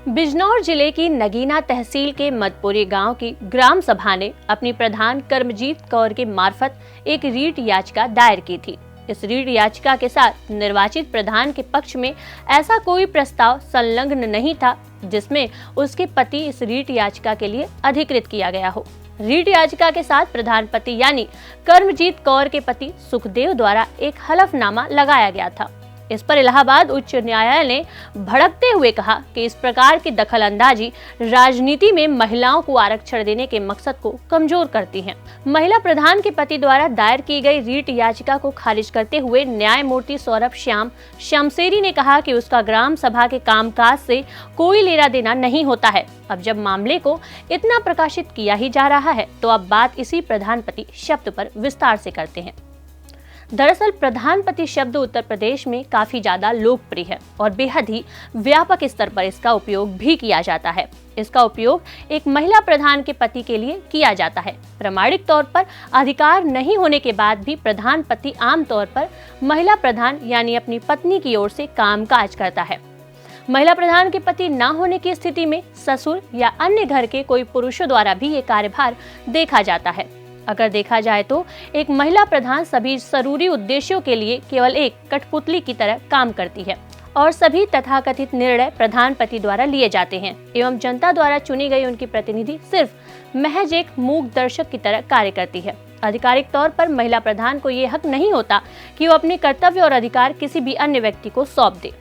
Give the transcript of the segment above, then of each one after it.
बिजनौर जिले की नगीना तहसील के मदपुरी गांव की ग्राम सभा ने अपनी प्रधान कर्मजीत कौर के मार्फत एक रीट याचिका दायर की थी। इस रीट याचिका के साथ निर्वाचित प्रधान के पक्ष में ऐसा कोई प्रस्ताव संलग्न नहीं था जिसमें उसके पति इस रीट याचिका के लिए अधिकृत किया गया हो। रीट याचिका के साथ प्रधान पति यानी कर्मजीत कौर के पति सुखदेव द्वारा एक हलफनामा लगाया गया था। इस पर इलाहाबाद उच्च न्यायालय ने भड़कते हुए कहा कि इस प्रकार की दखलंदाजी राजनीति में महिलाओं को आरक्षण देने के मकसद को कमजोर करती है। महिला प्रधान के पति द्वारा दायर की गई रीट याचिका को खारिज करते हुए न्यायमूर्ति सौरभ श्याम शमशेरी ने कहा कि उसका ग्राम सभा के कामकाज से कोई लेना देना नहीं होता है। अब जब मामले को इतना प्रकाशित किया ही जा रहा है तो अब बात इसी प्रधानपति शब्द पर विस्तार से करते हैं। दरअसल प्रधानपति शब्द उत्तर प्रदेश में काफी ज्यादा लोकप्रिय है और बेहद ही व्यापक स्तर पर इसका उपयोग भी किया जाता है। इसका उपयोग एक महिला प्रधान के पति के लिए किया जाता है। प्रमाणिक तौर पर अधिकार नहीं होने के बाद भी प्रधानपति आमतौर पर महिला प्रधान यानी अपनी पत्नी की ओर से कामकाज करता है। महिला प्रधान के पति न होने की स्थिति में ससुर या अन्य घर के कोई पुरुषों द्वारा भी ये कार्यभार देखा जाता है। अगर देखा जाए तो एक महिला प्रधान सभी जरूरी उद्देश्यों के लिए केवल एक कठपुतली की तरह काम करती है और सभी तथाकथित निर्णय प्रधानपति द्वारा लिए जाते हैं एवं जनता द्वारा चुनी गई उनकी प्रतिनिधि सिर्फ महज एक मूक दर्शक की तरह कार्य करती है। आधिकारिक तौर पर महिला प्रधान को ये हक नहीं होता कि वो अपने कर्तव्य और अधिकार किसी भी अन्य व्यक्ति को सौंप दे।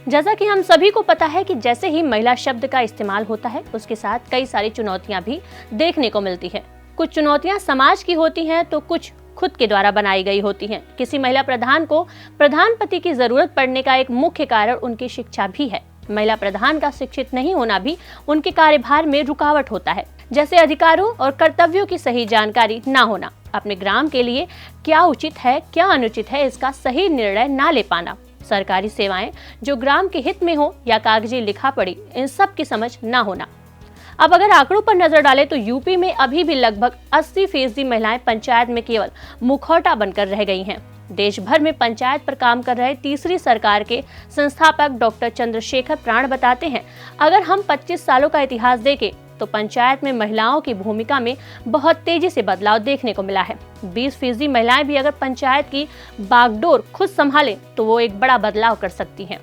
जैसा कि हम सभी को पता है कि जैसे ही महिला शब्द का इस्तेमाल होता है उसके साथ कई सारी चुनौतियां भी देखने को मिलती है। कुछ चुनौतियां समाज की होती हैं तो कुछ खुद के द्वारा बनाई गई होती हैं। किसी महिला प्रधान को प्रधानपति की जरूरत पड़ने का एक मुख्य कारण उनकी शिक्षा भी है। महिला प्रधान का शिक्षित नहीं होना भी उनके कार्यभार में रुकावट होता है, जैसे अधिकारों और कर्तव्यों की सही जानकारी न होना, अपने ग्राम के लिए क्या उचित है क्या अनुचित है इसका सही निर्णय न ले पाना, सरकारी सेवाएं जो ग्राम के हित में हो या कागजी लिखा पड़ी इन सब की समझ न होना। अब अगर आंकड़ों पर नजर डालें तो यूपी में अभी भी लगभग 80% महिलाएं पंचायत में केवल मुखौटा बनकर रह गई हैं। देश भर में पंचायत पर काम कर रहे तीसरी सरकार के संस्थापक डॉक्टर चंद्रशेखर प्राण बताते हैं, अगर हम 25 सालों का इतिहास देखें तो पंचायत में महिलाओं की भूमिका में बहुत तेजी से बदलाव देखने को मिला है। 20% महिलाएं भी अगर पंचायत की बागडोर खुद संभाले तो वो एक बड़ा बदलाव कर सकती हैं।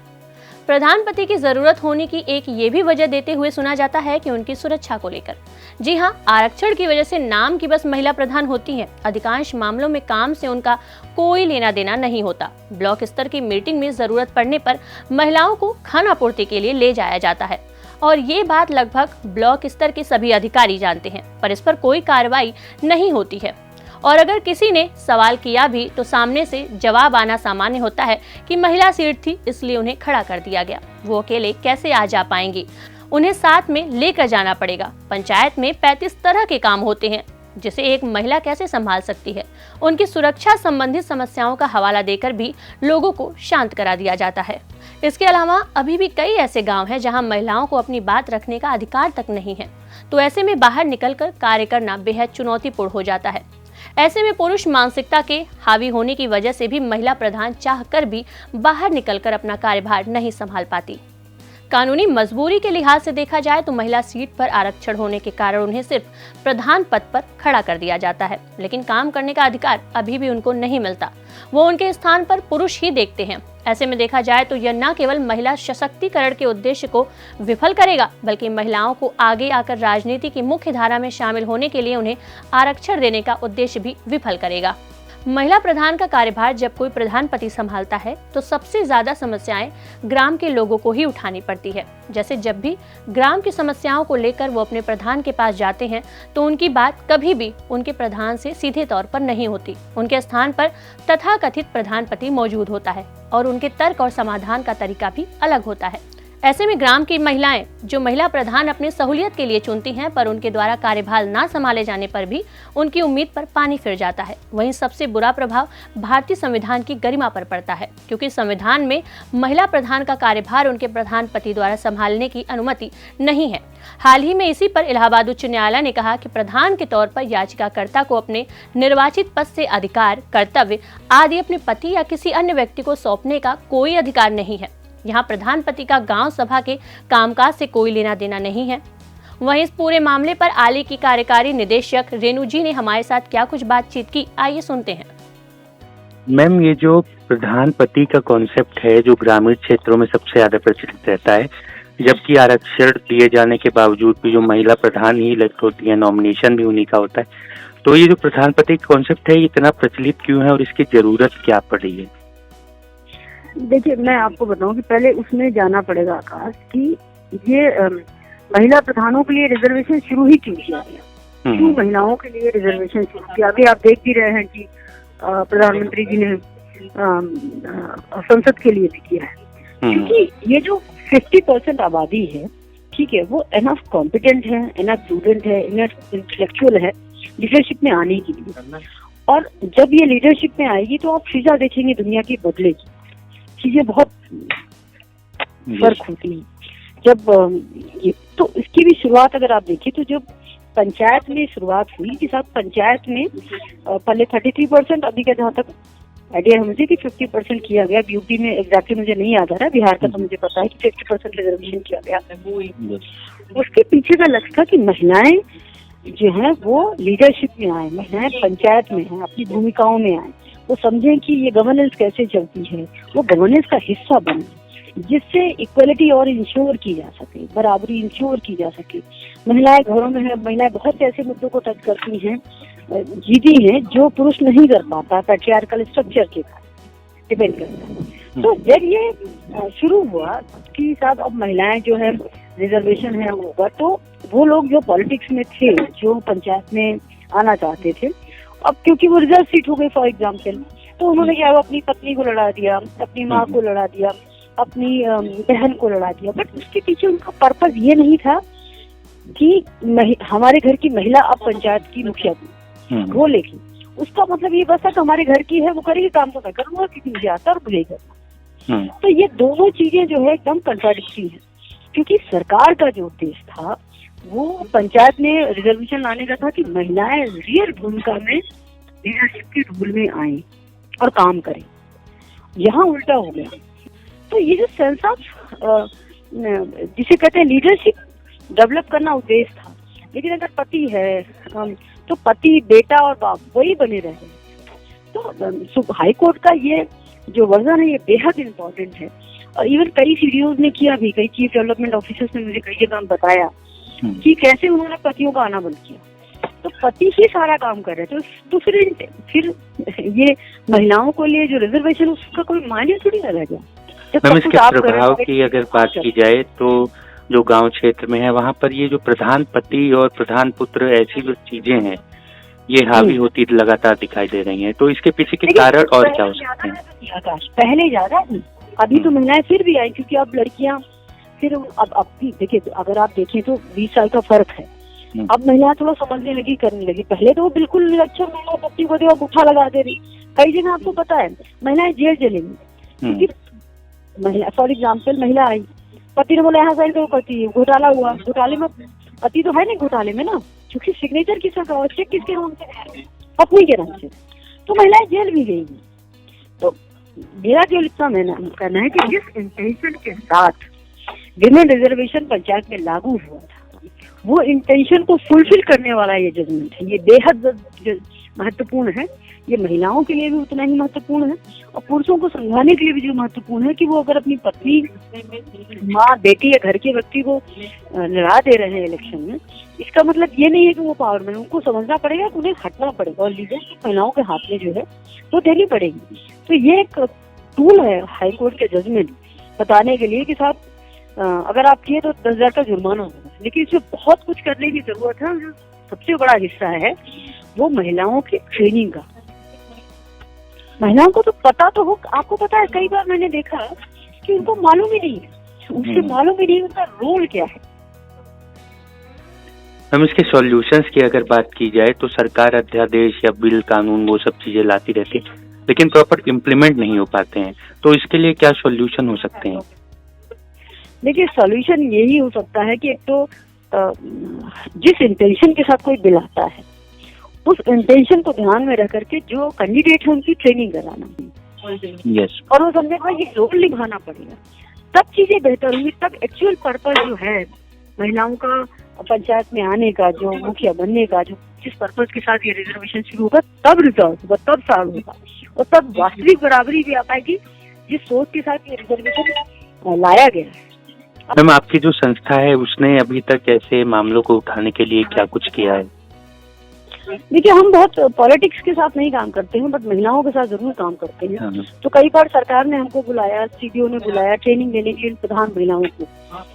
प्रधानपति की जरूरत होने की एक ये भी वजह देते हुए सुना जाता है कि उनकी सुरक्षा को लेकर। जी हाँ, आरक्षण की वजह से नाम की बस महिला प्रधान होती है। अधिकांश मामलों में काम से उनका कोई लेना देना नहीं होता। ब्लॉक स्तर की मीटिंग में जरूरत पड़ने पर महिलाओं को खानापूर्ति के लिए ले जाया जाता है और ये बात लगभग ब्लॉक स्तर के सभी अधिकारी जानते हैं, पर इस पर कोई कार्रवाई नहीं होती है और अगर किसी ने सवाल किया भी तो सामने से जवाब आना सामान्य होता है कि महिला सीट थी इसलिए उन्हें खड़ा कर दिया गया, वो अकेले कैसे आ जा पाएंगी, उन्हें साथ में लेकर जाना पड़ेगा। पंचायत में 35 तरह के काम होते हैं जिसे एक महिला कैसे संभाल सकती है। उनकी सुरक्षा संबंधित समस्याओं का हवाला देकर भी लोगों को शांत करा दिया जाता है। इसके अलावा अभी भी कई ऐसे गांव हैं जहां महिलाओं को अपनी बात रखने का अधिकार तक नहीं है, तो ऐसे में बाहर निकलकर कार्य करना बेहद चुनौतीपूर्ण हो जाता है। ऐसे में पुरुष मानसिकता के हावी होने की वजह से भी महिला प्रधान चाहकर भी बाहर निकलकर अपना कार्यभार नहीं संभाल पाती। कानूनी मजबूरी के लिहाज से देखा जाए तो महिला सीट पर आरक्षण होने के कारण उन्हें सिर्फ प्रधान पद पर खड़ा कर दिया जाता है, लेकिन काम करने का अधिकार अभी भी उनको नहीं मिलता। वो उनके स्थान पर पुरुष ही देखते हैं। ऐसे में देखा जाए तो यह न केवल महिला सशक्तिकरण के उद्देश्य को विफल करेगा बल्कि महिलाओं को आगे आकर राजनीति की मुख्य धारा में शामिल होने के लिए उन्हें आरक्षण देने का उद्देश्य भी विफल करेगा। महिला प्रधान का कार्यभार जब कोई प्रधानपति संभालता है तो सबसे ज्यादा समस्याएं ग्राम के लोगों को ही उठानी पड़ती है। जैसे जब भी ग्राम की समस्याओं को लेकर वो अपने प्रधान के पास जाते हैं तो उनकी बात कभी भी उनके प्रधान से सीधे तौर पर नहीं होती। उनके स्थान पर तथाकथित प्रधानपति मौजूद होता है और उनके तर्क और समाधान का तरीका भी अलग होता है। ऐसे में ग्राम की महिलाएं जो महिला प्रधान अपने सहूलियत के लिए चुनती हैं, पर उनके द्वारा कार्यभार न संभाले जाने पर भी उनकी उम्मीद पर पानी फिर जाता है। वहीं सबसे बुरा प्रभाव भारतीय संविधान की गरिमा पर पड़ता है, क्योंकि संविधान में महिला प्रधान का कार्यभार उनके प्रधानपति द्वारा संभालने की अनुमति नहीं है। हाल ही में इसी पर इलाहाबाद उच्च न्यायालय ने कहा कि प्रधान के तौर पर याचिकाकर्ता को अपने निर्वाचित पद से अधिकार, कर्तव्य आदि अपने पति या किसी अन्य व्यक्ति को सौंपने का कोई अधिकार नहीं है। यहाँ प्रधान पति का गांव सभा के कामकाज से कोई लेना देना नहीं है। वहीं इस पूरे मामले पर आले की कार्यकारी निदेशक रेणु जी ने हमारे साथ क्या कुछ बातचीत की, आइए सुनते हैं। मैम, ये जो प्रधान पति का कॉन्सेप्ट है जो ग्रामीण क्षेत्रों में सबसे ज्यादा प्रचलित रहता है, जबकि आरक्षण दिए जाने के बावजूद भी जो महिला प्रधान ही इलेक्ट होती है, नॉमिनेशन भी उन्हीं का होता है, तो ये जो प्रधान पति का कॉन्सेप्ट है इतना प्रचलित क्यों है और इसकी जरूरत क्या पड़ रही है? देखिए, मैं आपको बताऊं कि पहले उसमें जाना पड़ेगा आकाश कि ये महिला प्रधानों के लिए रिजर्वेशन शुरू ही क्यों किया गया, क्यों महिलाओं के लिए रिजर्वेशन शुरू किया। अभी आप देख भी रहे हैं कि प्रधानमंत्री जी ने संसद के लिए भी किया है, क्योंकि ये जो 50% आबादी है, ठीक है, वो इनफ कॉम्पिटेंट है, इनफ प्रूडेंट है, इनफ इंटेलेक्चुअल है लीडरशिप में आने के लिए। और जब ये लीडरशिप में आएगी तो आप फिजा देखेंगे दुनिया की बदलेगी, चीजें बहुत फर्क होती है। जब ये तो इसकी भी शुरुआत अगर आप देखिए तो जब पंचायत में शुरुआत हुई कि साथ पंचायत में पहले 33%, अभी का जहाँ तक आइडिया है मुझे कि 50% किया गया। यूपी में एग्जैक्टली मुझे नहीं याद आ रहा, बिहार का तो मुझे पता है कि 50% रिजर्वेशन किया गया। उसके पीछे का लक्ष्य था कि महिलाएं जो है वो लीडरशिप में आए, महिलाएं पंचायत में हैं, अपनी भूमिकाओं में आए, वो समझें कि ये गवर्नेंस कैसे चलती है, वो गवर्नेंस का हिस्सा बने, जिससे इक्वलिटी और इंश्योर की जा सके, बराबरी इंश्योर की जा सके। महिलाएं घरों में है, महिलाएं बहुत से ऐसे मुद्दों को टच करती हैं, जीती हैं, जो पुरुष नहीं कर पाता, पैट्रियार्कल स्ट्रक्चर के कारण डिपेंड करता है। तो जब ये शुरू हुआ कि साथ अब महिलाएं जो है रिजर्वेशन है होगा, तो वो लोग जो पॉलिटिक्स में थे, जो पंचायत में आना चाहते थे, अब क्योंकि वो रिजर्व सीट हो गई फॉर एग्जाम्पल, तो उन्होंने क्या, अपनी पत्नी को लड़ा दिया, अपनी माँ को लड़ा दिया, अपनी बहन को लड़ा दिया। बट उसके पीछे उनका पर्पस ये नहीं था कि हमारे घर की महिला अब पंचायत की मुखिया थी, वो लेगी, उसका मतलब ये बस था कि हमारे घर की है, वो करेगी काम तो मैं करूंगा क्योंकि मुझे आता और मुझे करना। तो ये दोनों चीजें जो है एकदम कंट्राडिक्टरी है, क्योंकि सरकार का जो उद्देश्य था वो पंचायत में रिजर्वेशन लाने का था कि महिलाएं रियल भूमिका में लीडरशिप के रोल में आए और काम करें। यहाँ उल्टा हो गया। तो ये जो सेंस ऑफ जिसे कहते हैं लीडरशिप डेवलप करना उद्देश्य था, लेकिन अगर पति है तो पति, बेटा और बाप वही बने रहे। तो हाई कोर्ट का ये जो वर्जन है ये बेहद इम्पोर्टेंट है। और इवन कई सीडीओज ने किया भी, कई चीफ डेवलपमेंट ऑफिसर्स ने मुझे कई जगह बताया कि कैसे उन्होंने पतियों का आना बंद किया। तो पति ही सारा काम कर रहे थे, तो फिर ये महिलाओं को लिए जो रिजर्वेशन उसका कोई मायने थोड़ी ना रह गया। मैम, इसके प्रभाव की अगर बात की जाए तो जो गांव क्षेत्र में है वहाँ पर ये जो प्रधान पति और प्रधान पुत्र ऐसी जो चीजें हैं ये हावी होती लगातार दिखाई दे रही हैं, तो इसके पीछे के कारण और क्या हो सकते हैं? पहले ज्यादा थी, अभी तो महिलाएं फिर भी आई, क्योंकि अब लड़कियां फिर अब भी देखिए, अगर आप देखें तो 20 साल का फर्क है। अब महिलाएं थोड़ा समझने लगी, करने लगी। पहले तो बिल्कुल अच्छा महिला पति को दे और गुठा लगा दे रही। कई जगह आपको पता है महिलाएं जेल चलेंगी, क्योंकि महिला फॉर एग्जाम्पल महिला आई, पति ने बोला यहाँ साइन तो पति, घोटाला हुआ, घोटाले में पति तो है नहीं घोटाले में ना, क्योंकि सिग्नेचर किसका का, चेक किसके नाम से, पत्नी के नाम से, तो महिलाएं जेल भी गई। तो मेरा जो इतना कहना है कि जिस इंटेंशन के साथ विमेन रिजर्वेशन पंचायत में लागू हुआ था, वो इंटेंशन को फुलफिल करने वाला ये जजमेंट है, ये बेहद महत्वपूर्ण है। ये महिलाओं के लिए भी उतना ही महत्वपूर्ण है और पुरुषों को समझाने के लिए भी जो महत्वपूर्ण है कि वो अगर अपनी पत्नी, माँ, बेटी या घर के व्यक्ति को लड़ा दे रहे हैं इलेक्शन में, इसका मतलब ये नहीं है कि वो पावर में, उनको समझना पड़ेगा कि उन्हें हटना पड़ेगा और लीडरशिप महिलाओं के हाथ में जो है वो देनी पड़ेगी। तो ये एक टूल है हाई कोर्ट के जजमेंट बताने के लिए कि साहब अगर आप किए तो 10,000 का जुर्माना होगा, लेकिन इसमें बहुत कुछ करने की जरूरत है। जो सबसे बड़ा हिस्सा है वो महिलाओं की ट्रेनिंग का। महिलाओं को तो पता तो हो, आपको पता है कई बार मैंने देखा कि उनको मालूम ही नहीं है, उनसे मालूम ही नहीं उनका रोल क्या है। हम इसके सॉल्यूशंस की अगर बात की जाए तो सरकार अध्यादेश या बिल, कानून वो सब चीजें लाती रहती है, लेकिन प्रॉपर इम्प्लीमेंट नहीं हो पाते हैं, तो इसके लिए क्या सॉल्यूशन हो सकते हैं? देखिए, सॉल्यूशन यही हो सकता है कि एक तो जिस इंटेंशन के साथ कोई बिल आता है उस इंटेंशन को ध्यान में रख करके जो कैंडिडेट है उनकी ट्रेनिंग कराना। yes. और वो समझे भाई ये रोल निभाना पड़ेगा, सब चीजें बेहतर होंगी, तब एक्चुअल पर्पस जो है महिलाओं का पंचायत में आने का, जो मुखिया बनने का, जो जिस पर्पस के साथ ये रिजर्वेशन शुरू होगा, तब रिजल्ट होगा, तब साल होगा, और तब वास्तविक बराबरी भी आ पाएगी जिस सोच के साथ ये रिजर्वेशन लाया गया है। मैम, आपकी जो संस्था है उसने अभी तक ऐसे मामलों को उठाने के लिए क्या कुछ किया है? देखिए, हम बहुत पॉलिटिक्स के साथ नहीं काम करते हैं, बट महिलाओं के साथ जरूर काम करते हैं। हाँ। तो कई बार सरकार ने हमको बुलाया, सीडीओ ने बुलाया ट्रेनिंग देने के लिए प्रधान महिलाओं को,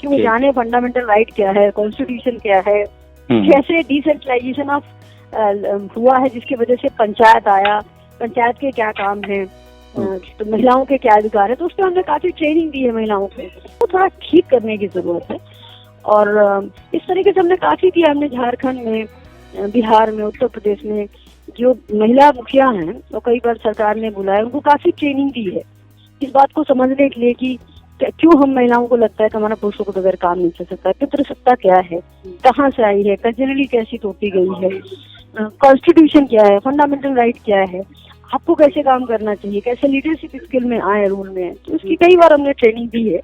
कि वो जाने फंडामेंटल राइट क्या है, कॉन्स्टिट्यूशन क्या है, कैसे डिसेंट्रलाइजेशन ऑफ हुआ है जिसकी वजह से पंचायत आया, पंचायत के क्या काम है, तो महिलाओं के क्या अधिकार है। तो उस पर हमने काफी ट्रेनिंग दी है महिलाओं को, वो थोड़ा ठीक करने की जरूरत है। और इस तरीके से हमने काफी किया। हमने झारखंड में, बिहार में, उत्तर प्रदेश में जो महिला मुखिया हैं, तो कई बार सरकार ने बुलाया, उनको काफी ट्रेनिंग दी है इस बात को समझने के लिए कि क्यों हम महिलाओं को लगता है कि हमारा पुरुषों को बगैर काम नहीं चल सकता, पितृसत्ता क्या है, कहाँ से आई है, कजनली कैसी तोड़ी गई है, कॉन्स्टिट्यूशन क्या है, फंडामेंटल राइट क्या है, आपको कैसे काम करना चाहिए, कैसे लीडरशिप स्किल में आए, रोल में। तो उसकी कई बार हमने ट्रेनिंग दी है।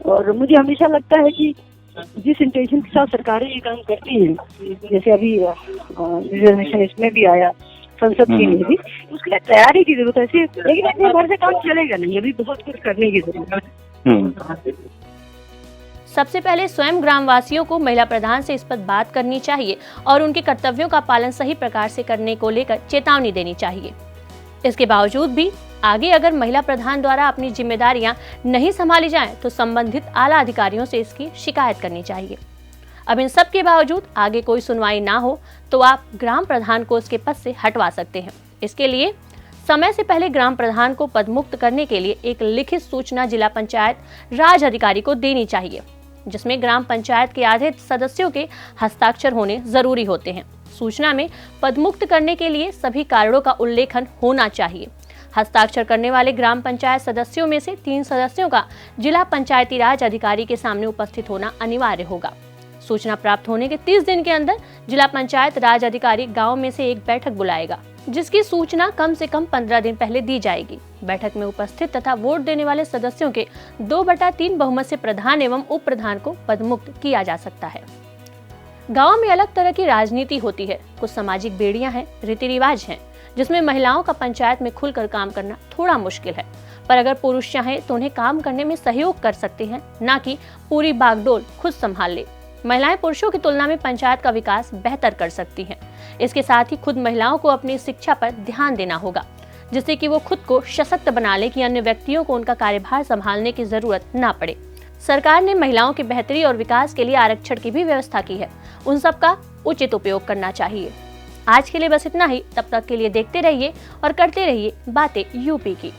और मुझे हमेशा लगता है कि जिस इंटेंशन के साथ सरकारें ये काम करती हैं, जैसे अभी रिजर्वेशन इसमें भी आया, संसद के लिए भी, उसके लिए तैयारी की जरूरत है। लेकिन अपने भर से काम चलेगा नहीं, अभी बहुत कुछ करने की जरूरत है। सबसे पहले स्वयं ग्रामवासियों को महिला प्रधान से इस पर बात करनी चाहिए और उनके कर्तव्यों का पालन सही प्रकार से करने को लेकर चेतावनी देनी चाहिए। इसके बावजूद भी आगे अगर महिला प्रधान द्वारा अपनी जिम्मेदारियां नहीं संभाली जाएं, तो संबंधित आला अधिकारियों से इसकी शिकायत करनी चाहिए। अब इन सब के बावजूद आगे कोई सुनवाई ना हो तो आप ग्राम प्रधान को उसके पद से हटवा सकते हैं। इसके लिए समय से पहले ग्राम प्रधान को पदमुक्त करने के लिए एक लिखित सूचना जिला पंचायत राज अधिकारी को देनी चाहिए, जिसमें ग्राम पंचायत के आधे सदस्यों के हस्ताक्षर होने जरूरी होते हैं। सूचना में पदमुक्त करने के लिए सभी कारणों का उल्लेखन होना चाहिए। हस्ताक्षर करने वाले ग्राम पंचायत सदस्यों में से 3 सदस्यों का जिला पंचायती राज अधिकारी के सामने उपस्थित होना अनिवार्य होगा। सूचना प्राप्त होने के 30 दिन के अंदर जिला पंचायत राज अधिकारी गांव में से एक बैठक बुलाएगा, जिसकी सूचना कम से कम 15 दिन पहले दी जाएगी। बैठक में उपस्थित तथा वोट देने वाले सदस्यों के 2/3 बहुमत से प्रधान एवं उप प्रधान को पदमुक्त किया जा सकता है। गांव में अलग तरह की राजनीति होती है, कुछ सामाजिक बेड़ियां हैं, रीति रिवाज हैं, जिसमें महिलाओं का पंचायत में खुलकर काम करना थोड़ा मुश्किल है। पर अगर पुरुष चाहें तो उन्हें काम करने में सहयोग कर सकते हैं, ना कि पूरी बागडोर खुद संभाल ले। महिलाएं पुरुषों की तुलना में पंचायत का विकास बेहतर कर सकती हैं। इसके साथ ही खुद महिलाओं को अपनी शिक्षा पर ध्यान देना होगा, जिससे कि वो खुद को सशक्त बना ले कि अन्य व्यक्तियों को उनका कार्यभार संभालने की जरूरत ना पड़े। सरकार ने महिलाओं की बेहतरी और विकास के लिए आरक्षण की भी व्यवस्था की है, उन सब का उचित उपयोग करना चाहिए। आज के लिए बस इतना ही। तब तक के लिए देखते रहिए और करते रहिए बातें यूपी की।